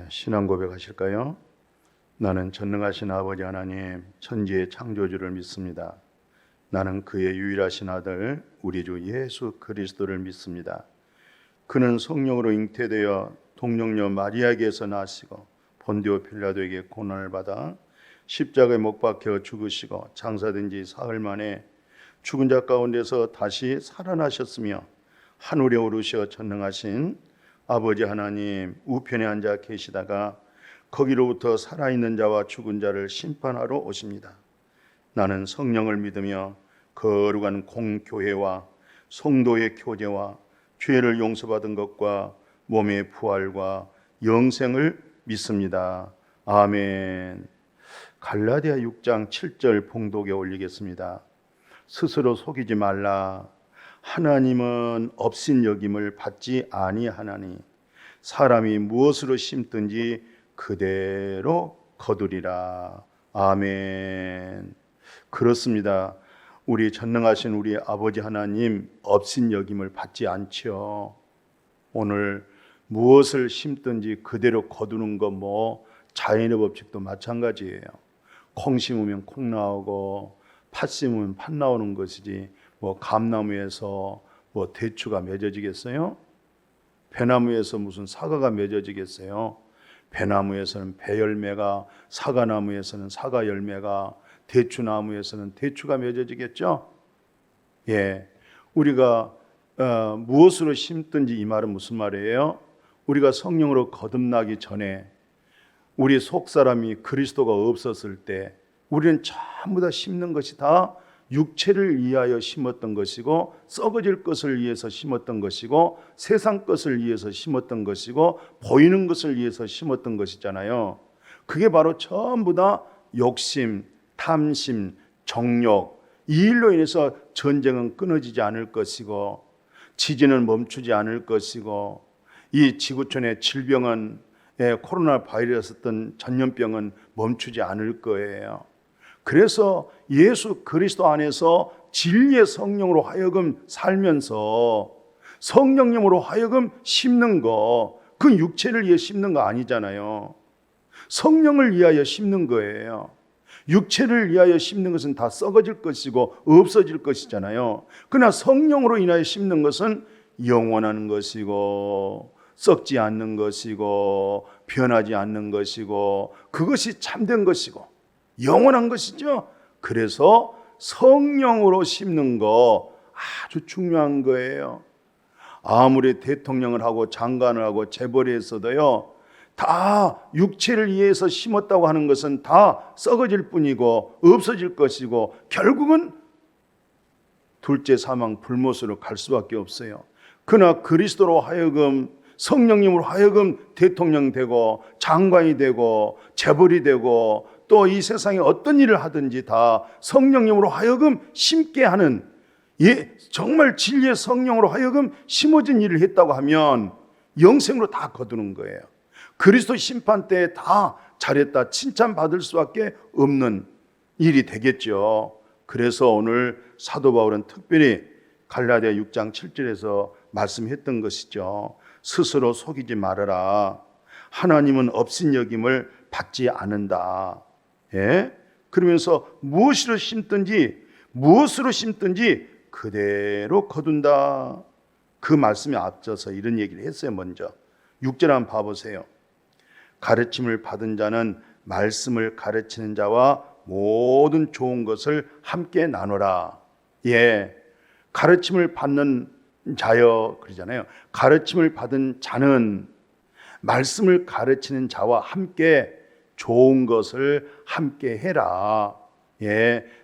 신앙 고백하실까요? 나는 전능하신 아버지 하나님, 천지의 창조주를 믿습니다. 나는 그의 유일하신 아들, 우리 주 예수 그리스도를 믿습니다. 그는 성령으로 잉태되어 동정녀 마리아에게서 나시고 본디오 필라도에게 고난을 받아 십자가에 못 박혀 죽으시고 장사된 지 사흘 만에 죽은 자 가운데서 다시 살아나셨으며 하늘에 오르셔 전능하신 아버지 하나님 우편에 앉아 계시다가 거기로부터 살아있는 자와 죽은 자를 심판하러 오십니다. 나는 성령을 믿으며 거룩한 공교회와 성도의 교제와 죄를 용서받은 것과 몸의 부활과 영생을 믿습니다. 아멘. 갈라디아 6장 7절 봉독에 올리겠습니다. 스스로 속이지 말라. 하나님은 업신여김을 받지 아니하나니 사람이 무엇으로 심든지 그대로 거두리라. 아멘. 그렇습니다. 우리 전능하신 우리 아버지 하나님 업신여김을 받지 않죠. 오늘 무엇을 심든지 그대로 거두는 거 자연의 법칙도 마찬가지예요. 콩 심으면 콩 나오고 팥 심으면 팥 나오는 것이지 감나무에서 대추가 맺어지겠어요? 배나무에서 무슨 사과가 맺어지겠어요? 배나무에서는 배열매가, 사과나무에서는 사과 열매가, 대추나무에서는 대추가 맺어지겠죠? 우리가 무엇으로 심든지 이 말은 무슨 말이에요? 우리가 성령으로 거듭나기 전에 우리 속사람이 그리스도가 없었을 때 우리는 전부 다 심는 것이 다 육체를 위하여 심었던 것이고 썩어질 것을 위해서 심었던 것이고 세상 것을 위해서 심었던 것이고 보이는 것을 위해서 심었던 것이잖아요. 그게 바로 전부 다 욕심, 탐심, 정욕, 이 일로 인해서 전쟁은 끊어지지 않을 것이고 지진은 멈추지 않을 것이고 이 지구촌의 질병은 코로나 바이러스였던 전염병은 멈추지 않을 거예요. 그래서 예수 그리스도 안에서 진리의 성령으로 하여금 살면서 성령님으로 하여금 심는 거, 그 육체를 위해 심는 거 아니잖아요. 성령을 위하여 심는 거예요. 육체를 위하여 심는 것은 다 썩어질 것이고 없어질 것이잖아요. 그러나 성령으로 인하여 심는 것은 영원한 것이고 썩지 않는 것이고 변하지 않는 것이고 그것이 참된 것이고 영원한 것이죠. 그래서 성령으로 심는 거 아주 중요한 거예요. 아무리 대통령을 하고 장관을 하고 재벌이 했어도요, 다 육체를 위해서 심었다고 하는 것은 다 썩어질 뿐이고 없어질 것이고 결국은 둘째 사망 불못으로 갈 수밖에 없어요. 그러나 그리스도로 하여금 성령님으로 하여금 대통령 되고 장관이 되고 재벌이 되고 또 이 세상에 어떤 일을 하든지 다 성령님으로 하여금 심게 하는, 정말 진리의 성령으로 하여금 심어진 일을 했다고 하면 영생으로 다 거두는 거예요. 그리스도 심판 때 다 잘했다 칭찬받을 수밖에 없는 일이 되겠죠. 그래서 오늘 사도 바울은 특별히 갈라디아 6장 7절에서 말씀했던 것이죠. 스스로 속이지 말아라. 하나님은 업신여김을 받지 않는다. 그러면서 무엇으로 심든지 그대로 거둔다. 그 말씀에 앞서서 이런 얘기를 했어요. 먼저 6절 한번 봐보세요. 가르침을 받은 자는 말씀을 가르치는 자와 모든 좋은 것을 함께 나누라. 가르침을 받는 자여 그러잖아요. 가르침을 받은 자는 말씀을 가르치는 자와 함께 좋은 것을 함께 해라.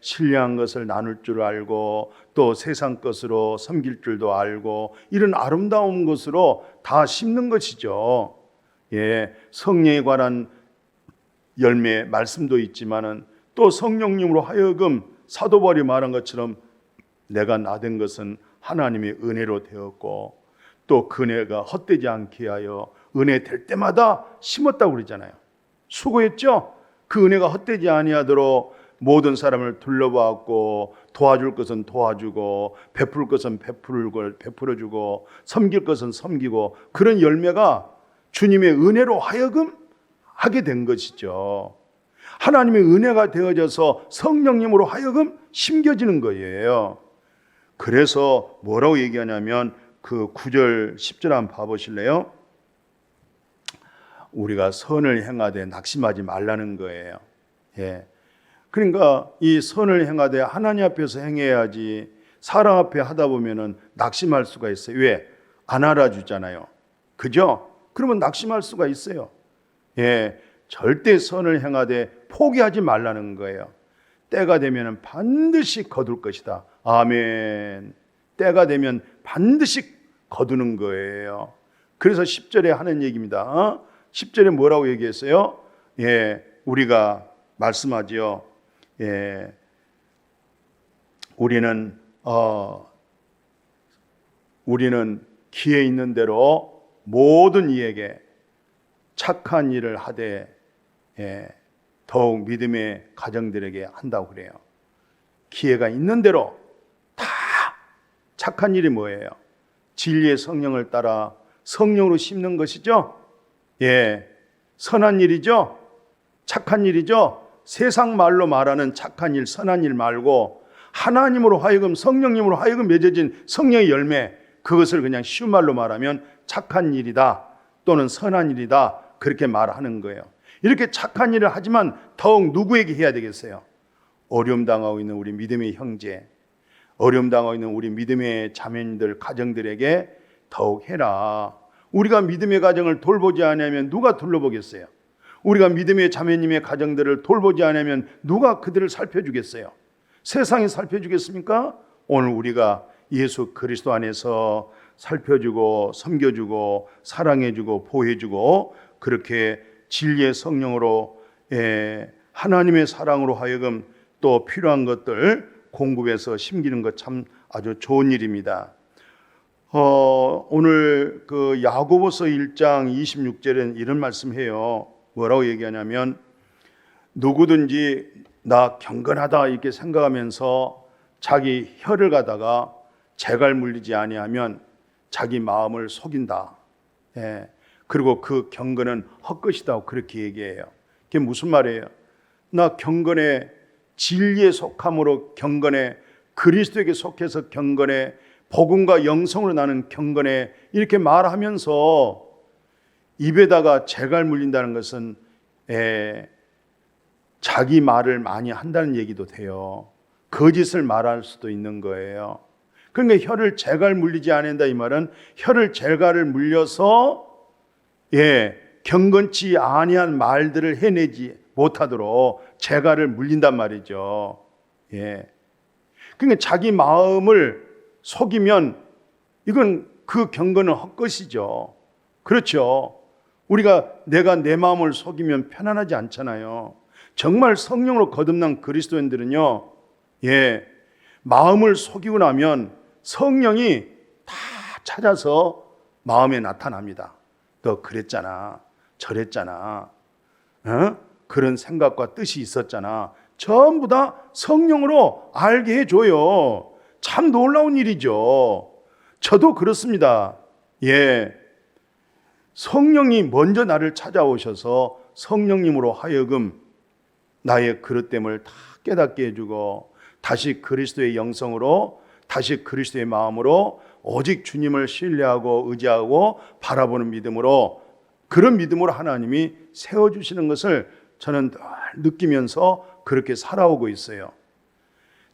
신뢰한 것을 나눌 줄 알고 또 세상 것으로 섬길 줄도 알고 이런 아름다운 것으로 다 심는 것이죠. 성령에 관한 열매 말씀도 있지만은 또 성령님으로 하여금 사도 바울이 말한 것처럼 내가 나된 것은 하나님의 은혜로 되었고 또 그 은혜가 헛되지 않게 하여 은혜 될 때마다 심었다고 그러잖아요. 수고했죠? 그 은혜가 헛되지 아니하도록 모든 사람을 둘러봤고 도와줄 것은 도와주고 베풀 것은 베풀어주고 섬길 것은 섬기고 그런 열매가 주님의 은혜로 하여금 하게 된 것이죠. 하나님의 은혜가 되어져서 성령님으로 하여금 심겨지는 거예요. 그래서 뭐라고 얘기하냐면 그 9절 10절 한번 봐보실래요? 우리가 선을 행하되 낙심하지 말라는 거예요. 예. 그러니까 이 선을 행하되 하나님 앞에서 행해야지 사람 앞에 하다 보면은 낙심할 수가 있어요. 왜? 안 알아주잖아요. 그죠? 그러면 낙심할 수가 있어요. 예. 절대 선을 행하되 포기하지 말라는 거예요. 때가 되면 반드시 거둘 것이다. 아멘. 때가 되면 반드시 거두는 거예요. 그래서 10절에 하는 얘기입니다. 10절에 뭐라고 얘기했어요? 예, 우리가 말씀하지요. 예, 우리는 기회 있는 대로 모든 이에게 착한 일을 하되 더욱 믿음의 가정들에게 한다고 그래요. 기회가 있는 대로 다 착한 일이 뭐예요? 진리의 성령을 따라 성령으로 심는 것이죠. 예, 선한 일이죠. 착한 일이죠. 세상 말로 말하는 착한 일, 선한 일 말고 하나님으로 하여금 성령님으로 하여금 맺어진 성령의 열매, 그것을 그냥 쉬운 말로 말하면 착한 일이다 또는 선한 일이다 그렇게 말하는 거예요. 이렇게 착한 일을 하지만 더욱 누구에게 해야 되겠어요? 어려움 당하고 있는 우리 믿음의 형제, 어려움 당하고 있는 우리 믿음의 자매님들, 가정들에게 더욱 해라. 우리가 믿음의 가정을 돌보지 않으면 누가 둘러보겠어요? 우리가 믿음의 자매님의 가정들을 돌보지 않으면 누가 그들을 살펴주겠어요? 세상이 살펴주겠습니까? 오늘 우리가 예수 그리스도 안에서 살펴주고 섬겨주고 사랑해주고 보호해주고 그렇게 진리의 성령으로 하나님의 사랑으로 하여금 또 필요한 것들 공급해서 심기는 것 참 아주 좋은 일입니다. 오늘 그 야고보서 1장 26절에는 이런 말씀해요. 뭐라고 얘기하냐면 누구든지 나 경건하다 이렇게 생각하면서 자기 혀를 가다가 재갈 물리지 아니하면 자기 마음을 속인다. 예. 그리고 그 경건은 헛것이다 그렇게 얘기해요. 그게 무슨 말이에요? 나 경건에 진리에 속함으로 경건에 그리스도에게 속해서 경건에 복음과 영성으로 나는 경건에 이렇게 말하면서 입에다가 재갈 물린다는 것은 자기 말을 많이 한다는 얘기도 돼요. 거짓을 말할 수도 있는 거예요. 그러니까 혀를 재갈 물리지 않는다 이 말은 혀를 재갈을 물려서 경건치 아니한 말들을 해내지 못하도록 재갈을 물린단 말이죠. 그러니까 자기 마음을 속이면 이건 그 경건은 헛것이죠. 그렇죠. 우리가 내가 내 마음을 속이면 편안하지 않잖아요. 정말 성령으로 거듭난 그리스도인들은요, 마음을 속이고 나면 성령이 다 찾아서 마음에 나타납니다. 너 그랬잖아, 저랬잖아, 그런 생각과 뜻이 있었잖아. 전부 다 성령으로 알게 해줘요. 참 놀라운 일이죠. 저도 그렇습니다. 성령이 먼저 나를 찾아오셔서 성령님으로 하여금 나의 그릇됨을 다 깨닫게 해주고 다시 그리스도의 영성으로 다시 그리스도의 마음으로 오직 주님을 신뢰하고 의지하고 바라보는 믿음으로 그런 믿음으로 하나님이 세워주시는 것을 저는 늘 느끼면서 그렇게 살아오고 있어요.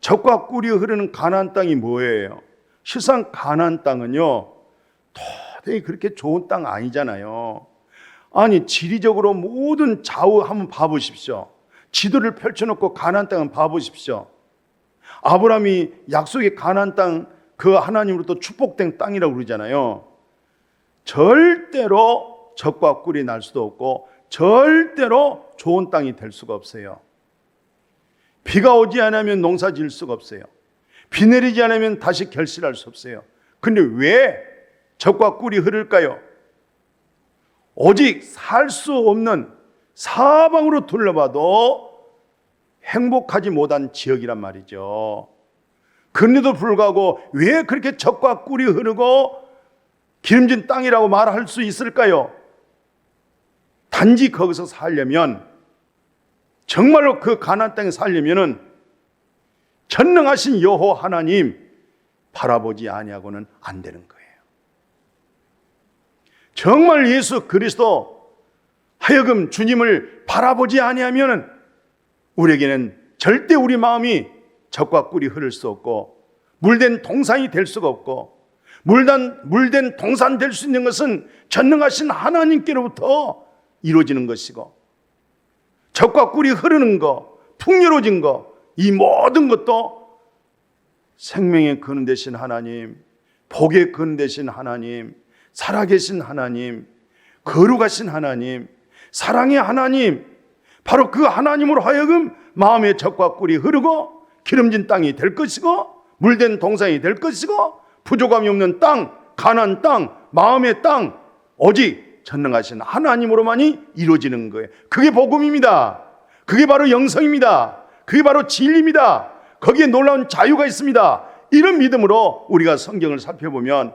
젖과 꿀이 흐르는 가나안 땅이 뭐예요? 실상 가나안 땅은요 도저히 그렇게 좋은 땅 아니잖아요. 아니 지리적으로 모든 좌우 한번 봐보십시오. 지도를 펼쳐놓고 가나안 땅은 봐보십시오. 아브라함이 약속의 가나안 땅 그 하나님으로부터 축복된 땅이라고 그러잖아요. 절대로 젖과 꿀이 날 수도 없고 절대로 좋은 땅이 될 수가 없어요. 비가 오지 않으면 농사 지을 수가 없어요. 비 내리지 않으면 다시 결실할 수 없어요. 근데 왜 젖과 꿀이 흐를까요? 오직 살 수 없는 사방으로 둘러봐도 행복하지 못한 지역이란 말이죠. 그런데도 불구하고 왜 그렇게 젖과 꿀이 흐르고 기름진 땅이라고 말할 수 있을까요? 단지 거기서 살려면, 정말로 그 가나안 땅에 살려면은 전능하신 여호와 하나님 바라보지 아니하고는 안 되는 거예요. 정말 예수 그리스도 하여금 주님을 바라보지 아니하면은 우리에게는 절대 우리 마음이 젖과 꿀이 흐를 수 없고, 물된 동산이 될 수가 없고, 물된 동산 될 수 있는 것은 전능하신 하나님께로부터 이루어지는 것이고, 젖과 꿀이 흐르는 것, 풍요로워진 것, 이 모든 것도 생명의 근원 되신 하나님, 복의 근원 되신 하나님, 살아계신 하나님, 거룩하신 하나님, 사랑의 하나님, 바로 그 하나님으로 하여금 마음의 젖과 꿀이 흐르고 기름진 땅이 될 것이고, 물된 동산이 될 것이고, 부족함이 없는 땅, 가나안 땅, 마음의 땅, 오직 전능하신 하나님으로만이 이루어지는 거예요. 그게 복음입니다. 그게 바로 영성입니다. 그게 바로 진리입니다. 거기에 놀라운 자유가 있습니다. 이런 믿음으로 우리가 성경을 살펴보면,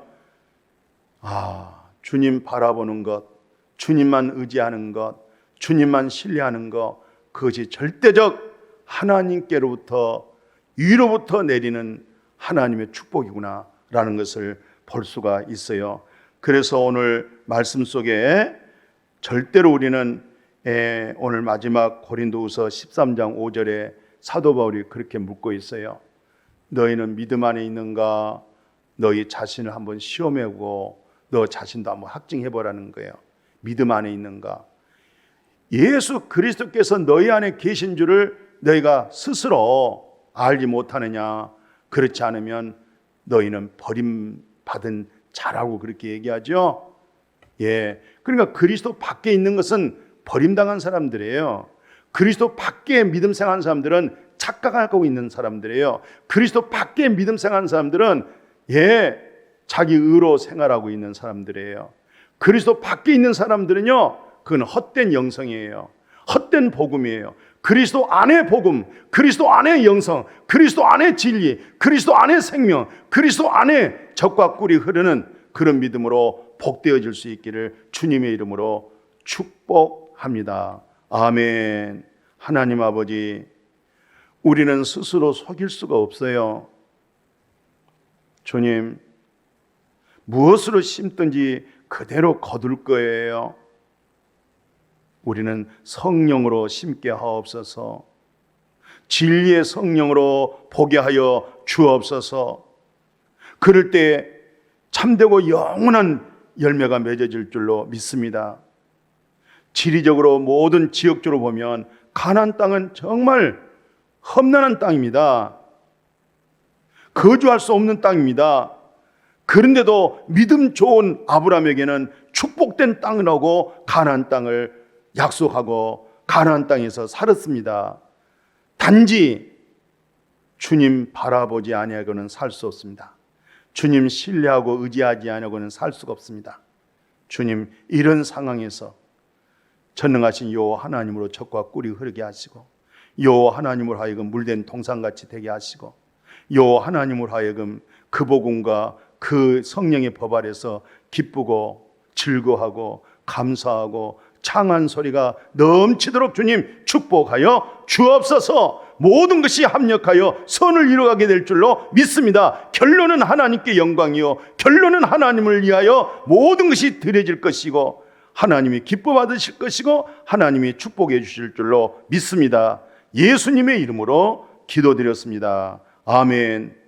주님 바라보는 것, 주님만 의지하는 것, 주님만 신뢰하는 것, 그것이 절대적 하나님께로부터, 위로부터 내리는 하나님의 축복이구나 라는 것을 볼 수가 있어요. 그래서 오늘 말씀 속에 절대로 우리는 오늘 마지막 고린도후서 13장 5절에 사도 바울이 그렇게 묻고 있어요. 너희는 믿음 안에 있는가? 너희 자신을 한번 시험해보고 너 자신도 한번 확증해보라는 거예요. 믿음 안에 있는가? 예수 그리스도께서 너희 안에 계신 줄을 너희가 스스로 알지 못하느냐? 그렇지 않으면 너희는 버림받은 자라고 그렇게 얘기하죠. 그러니까 그리스도 밖에 있는 것은 버림당한 사람들이에요. 그리스도 밖에 믿음 생활하는 사람들은 착각하고 있는 사람들이에요. 그리스도 밖에 믿음 생활하는 사람들은 자기 의로 생활하고 있는 사람들이에요. 그리스도 밖에 있는 사람들은요, 그건 헛된 영성이에요. 헛된 복음이에요. 그리스도 안의 복음, 그리스도 안의 영성, 그리스도 안의 진리, 그리스도 안의 생명, 그리스도 안에 젖과 꿀이 흐르는 그런 믿음으로 복되어질 수 있기를 주님의 이름으로 축복합니다. 아멘. 하나님 아버지, 우리는 스스로 속일 수가 없어요. 주님, 무엇으로 심든지 그대로 거둘 거예요. 우리는 성령으로 심게 하옵소서. 진리의 성령으로 보게 하여 주옵소서. 그럴 때 참되고 영원한 열매가 맺어질 줄로 믿습니다. 지리적으로 모든 지역적으로 보면 가나안 땅은 정말 험난한 땅입니다. 거주할 수 없는 땅입니다. 그런데도 믿음 좋은 아브라함에게는 축복된 땅이라고 가나안 땅을 약속하고 가나안 땅에서 살았습니다. 단지 주님 바라보지 아니하고는 살 수 없습니다. 주님 신뢰하고 의지하지 아니하고는 살 수가 없습니다. 주님, 이런 상황에서 전능하신 여호와 하나님으로 젖과 꿀이 흐르게 하시고, 여호와 하나님으로 하여금 물된 동산같이 되게 하시고, 여호와 하나님으로 하여금 그 복음과 그 성령의 법 아래서 기쁘고 즐거워하고 감사하고 창한 소리가 넘치도록 주님 축복하여 주옵소서. 모든 것이 합력하여 선을 이루어가게 될 줄로 믿습니다. 결론은 하나님께 영광이요, 결론은 하나님을 위하여 모든 것이 드려질 것이고, 하나님이 기뻐 받으실 것이고, 하나님이 축복해 주실 줄로 믿습니다. 예수님의 이름으로 기도드렸습니다. 아멘.